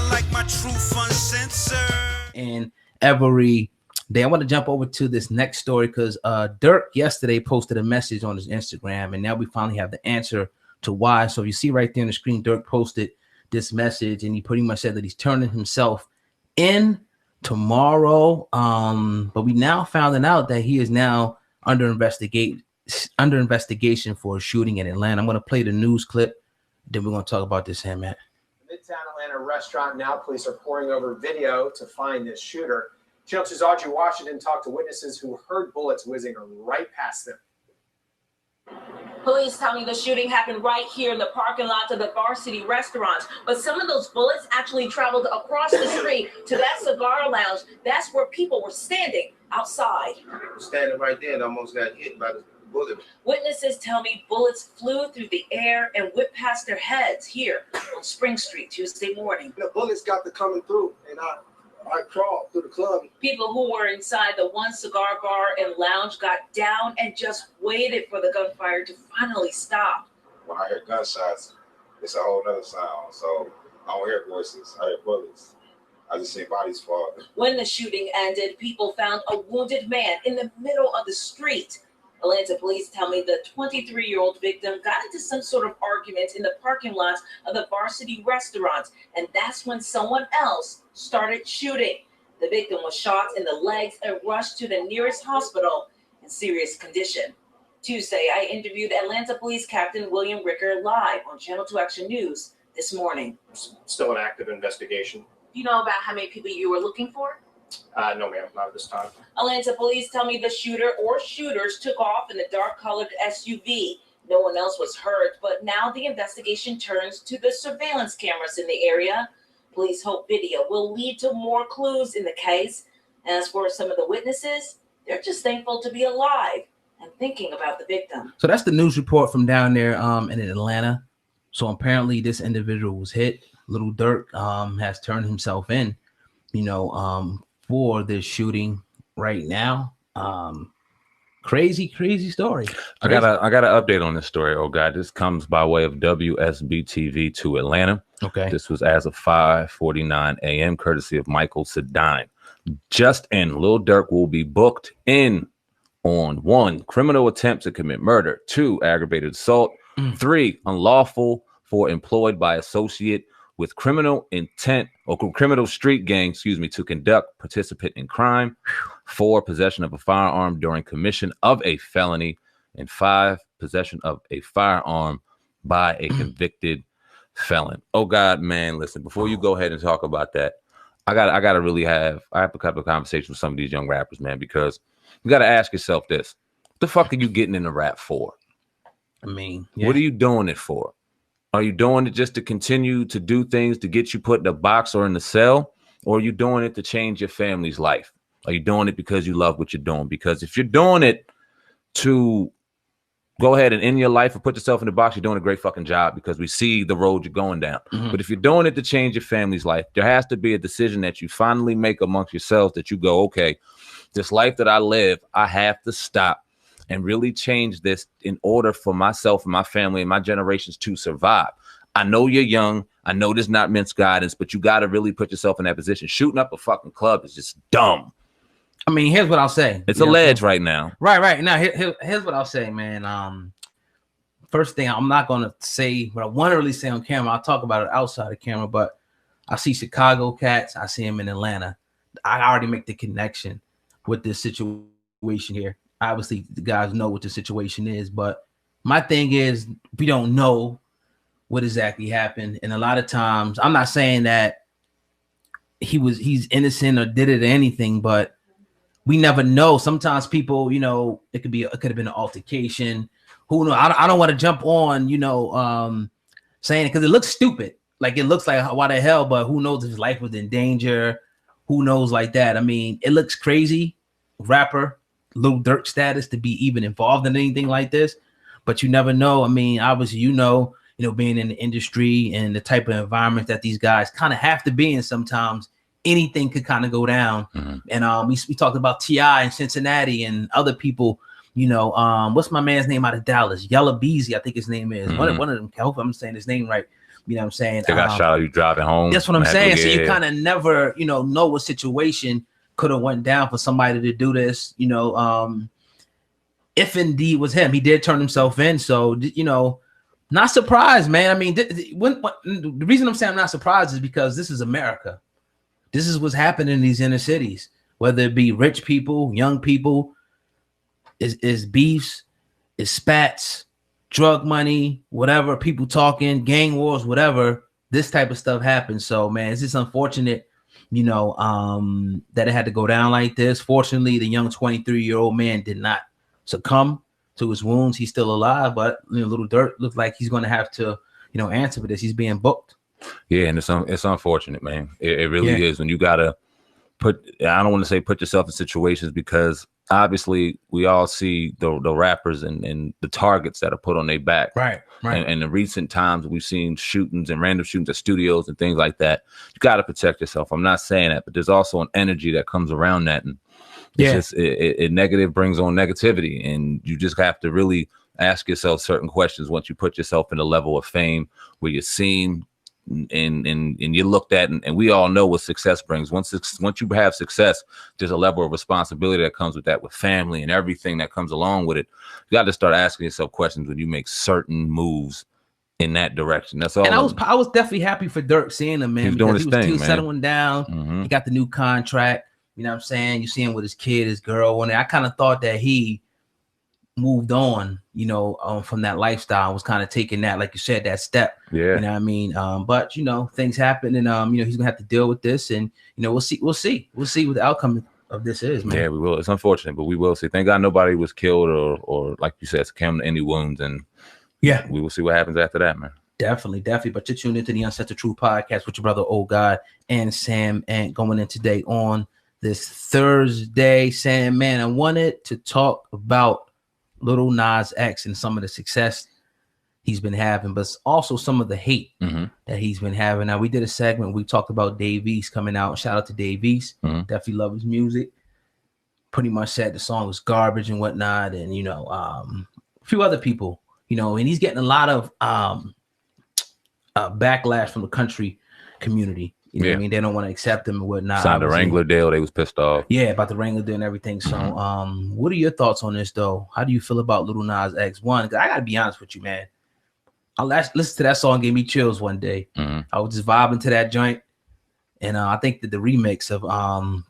like my truth uncensored. And every day, I want to jump over to this next story because Durk yesterday posted a message on his Instagram, and now we finally have the answer to why. So you see right there on the screen, Durk posted this message, and he pretty much said that he's turning himself in tomorrow. But we now found out that he is now under investigation for a shooting in Atlanta. I'm going to play the news clip, then we're going to talk about this, SamAnt. Midtown Atlanta restaurant. Now police are pouring over video to find this shooter. Channel 2's Audrey Washington talked to witnesses who heard bullets whizzing right past them. Police tell me the shooting happened right here in the parking lot of the Varsity restaurant, but some of those bullets actually traveled across the street to that cigar lounge. That's where people were standing outside. Standing right there and almost got hit by the bullet. Witnesses tell me bullets flew through the air and whipped past their heads here on Spring Street Tuesday morning. The bullets got to coming through, and I crawled through the club. People who were inside the One Cigar Bar and Lounge got down and just waited for the gunfire to finally stop. When I hear gunshots, it's a whole other sound. So I don't hear voices, I hear bullets. I just see bodies fall. When the shooting ended, people found a wounded man in the middle of the street. Atlanta police tell me the 23-year-old victim got into some sort of argument in the parking lot of the Varsity restaurant, and that's when someone else started shooting. The victim was shot in the legs and rushed to the nearest hospital in serious condition. Tuesday, I interviewed Atlanta Police Captain William Ricker live on Channel 2 Action News this morning. Still an active investigation. Do you know about how many people you were looking for? No, ma'am, not at this time. Atlanta police tell me the shooter or shooters took off in a dark-colored SUV. No one else was hurt, but now the investigation turns to the surveillance cameras in the area. Police hope video will lead to more clues in the case. As for some of the witnesses, they're just thankful to be alive and thinking about the victim. So that's the news report from down there in Atlanta. So apparently this individual was hit. Lil Durk has turned himself in, for this shooting right now. Crazy story. I got an update on this story. Oh God, this comes by way of WSB TV to Atlanta. Okay. This was as of 5:49 a.m. courtesy of Michael Sedine. Just in, Lil Durk will be booked in on 1, criminal attempt to commit murder, 2, aggravated assault, 3, unlawful for employed by associate with criminal intent or criminal street gang, to conduct, participate in crime, 4, possession of a firearm during commission of a felony, and 5, possession of a firearm by a convicted felon. Oh God, man, listen, before you go ahead and talk about that, I have a couple of conversations with some of these young rappers, man, because you got to ask yourself this: what the fuck are you getting into rap for? What are you doing it for? Are you doing it just to continue to do things to get you put in a box or in the cell? Or are you doing it to change your family's life? Are you doing it because you love what you're doing? Because if you're doing it to go ahead and end your life or put yourself in the box, you're doing a great fucking job, because we see the road you're going down. But if you're doing it to change your family's life, there has to be a decision that you finally make amongst yourselves that you go, okay, this life that I live, I have to stop and really change this in order for myself and my family and my generations to survive. I know you're young. I know this is not men's guidance, but you got to really put yourself in that position. Shooting up a fucking club is just dumb. Here's what I'll say. It's a ledge right now. Right. Now, here's what I'll say, man. First thing, I'm not going to say what I want to really say on camera. I'll talk about it outside the camera, but I see Chicago cats. I see them in Atlanta. I already make the connection with this situation here. Obviously, the guys know what the situation is, but my thing is we don't know what exactly happened. And a lot of times, I'm not saying that he's innocent or did it or anything, but we never know. Sometimes people, it could have been an altercation. Who knows? I don't want to jump on, saying it because it looks stupid. Like, it looks like, why the hell? But who knows if his life was in danger? Who knows like that? It looks crazy. Rapper Lil Durk status to be even involved in anything like this, but you never know. Obviously, being in the industry and the type of environment that these guys kind of have to be in, sometimes anything could kind of go down. And we talked about T.I. in Cincinnati and other people. What's my man's name out of Dallas? Yella Beezy, I think his name is. One of them. I hope I'm saying his name right. You know what I'm saying? They got shot. You driving home. That's what I'm saying. So you kind of never, know what situation could have went down for somebody to do this. If indeed was him, he did turn himself in. So not surprised, man. I mean, the reason I'm saying I'm not surprised is because this is America. This is what's happening in these inner cities, whether it be rich people, young people, is beefs, is spats, drug money, whatever, people talking, gang wars, whatever. This type of stuff happens. So, man, it's just unfortunate, that it had to go down like this. Fortunately, the young 23-year-old man did not succumb to his wounds. He's still alive, but Lil Durk looks like he's going to have to, answer for this. He's being booked. Yeah, and it's unfortunate, man. It really is. When you gotta I don't want to say put yourself in situations, because obviously we all see the rappers and the targets that are put on their back. Right. And in the recent times we've seen shootings and random shootings at studios and things like that. You got to protect yourself. I'm not saying that, but there's also an energy that comes around that, and it's just negative brings on negativity, and you just have to really ask yourself certain questions once you put yourself in a level of fame where you're seen and you looked at, and we all know what success brings. Once you have success, there's a level of responsibility that comes with that, with family and everything that comes along with it. You got to start asking yourself questions when you make certain moves in that direction. That's all. And I was definitely happy for Durk seeing him, man. He was doing his thing, he was man. Settling down. Mm-hmm. He got the new contract. You know what I'm saying? You see him with his kid, his girl. And I kind of thought that he moved on, from that lifestyle, was kind of taking that, like you said, that step. Yeah. You know what I mean? But things happen, and he's gonna have to deal with this, and we'll see what the outcome of this is, man. Yeah, we will. It's unfortunate, but we will see. Thank God nobody was killed or like you said, succumbed to any wounds, and we will see what happens after that, man. Definitely. But you're tuned into the Uncensored Truth podcast with your brother Old God and SamAnt, going in today on this Thursday. Sam, man, I wanted to talk about Lil Nas X and some of the success he's been having, but also some of the hate that he's been having. Now, we did a segment, we talked about Dave East coming out. Shout out to Dave East. Definitely love his music. Pretty much said the song was garbage and whatnot, and a few other people, and he's getting a lot of backlash from the country community. You know what I mean? They don't want to accept him and whatnot. Signed the Wrangler deal. They was pissed off. Yeah, about the Wrangler deal and everything. So, what are your thoughts on this, though? How do you feel about Lil Nas X? One, I got to be honest with you, man. I listened to that song, gave me chills one day. I was just vibing to that joint. And I think that the remix of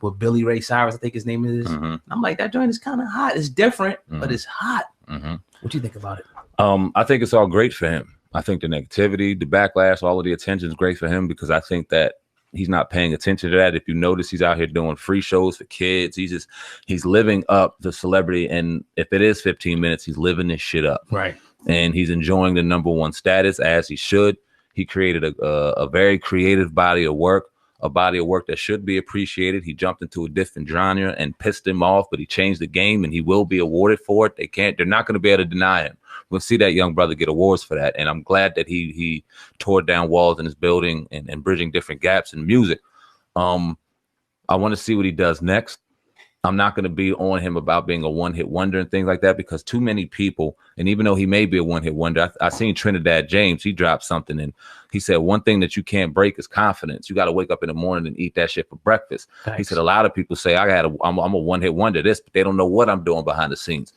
with Billy Ray Cyrus, I think his name is. I'm like, that joint is kind of hot. It's different, but it's hot. What do you think about it? I think it's all great for him. I think the negativity, the backlash, all of the attention is great for him, because I think that he's not paying attention to that. If you notice, he's out here doing free shows for kids. He's living up the celebrity. And if it is 15 minutes, he's living this shit up. Right. And he's enjoying the #1 status, as he should. He created a very creative body of work, a body of work that should be appreciated. He jumped into a different genre and pissed him off, but he changed the game, and he will be awarded for it. They're not going to be able to deny him. We'll see that young brother get awards for that. And I'm glad that he tore down walls in his building and bridging different gaps in music. I want to see what he does next. I'm not going to be on him about being a one-hit wonder and things like that, because too many people, and even though he may be a one-hit wonder, I seen Trinidad James, he dropped something, and he said, one thing that you can't break is confidence. You got to wake up in the morning and eat that shit for breakfast. Thanks. He said, a lot of people say I'm a one-hit wonder this, but they don't know what I'm doing behind the scenes.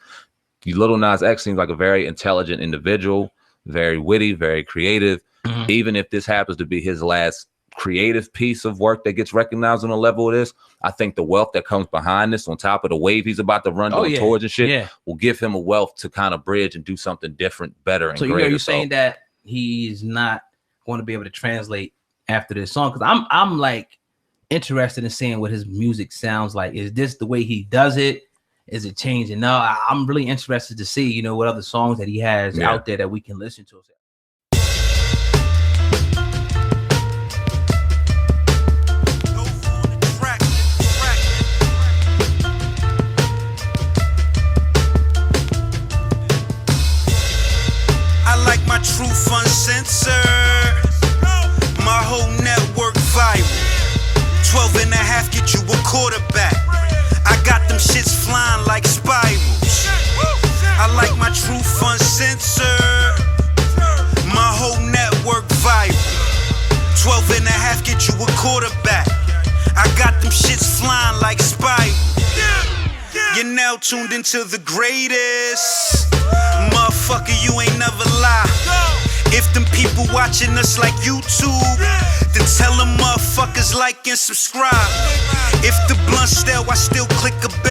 Lil Nas X seems like a very intelligent individual, very witty, very creative. Even if this happens to be his last creative piece of work that gets recognized on a level of this, I think the wealth that comes behind this, on top of the wave he's about to run towards and shit, will give him a wealth to kind of bridge and do something different, better, and greater. So you're saying that he's not going to be able to translate after this song? Because I'm like interested in seeing what his music sounds like. Is this the way he does it? Is it changing? No, I'm really interested to see, what other songs that he has out there that we can listen to. I like my truth uncensored. My whole network viral. 12 and a half get you a quarterback. I got them shits flying like spirals. I like my truth uncensored. My whole network viral. and a half get you a quarterback. I got them shits flying like Spike. You're now tuned into the greatest. Motherfucker, you ain't never lie. If them people watching us like YouTube, then tell them motherfuckers like and subscribe. If the blunt stale, I still click a bell.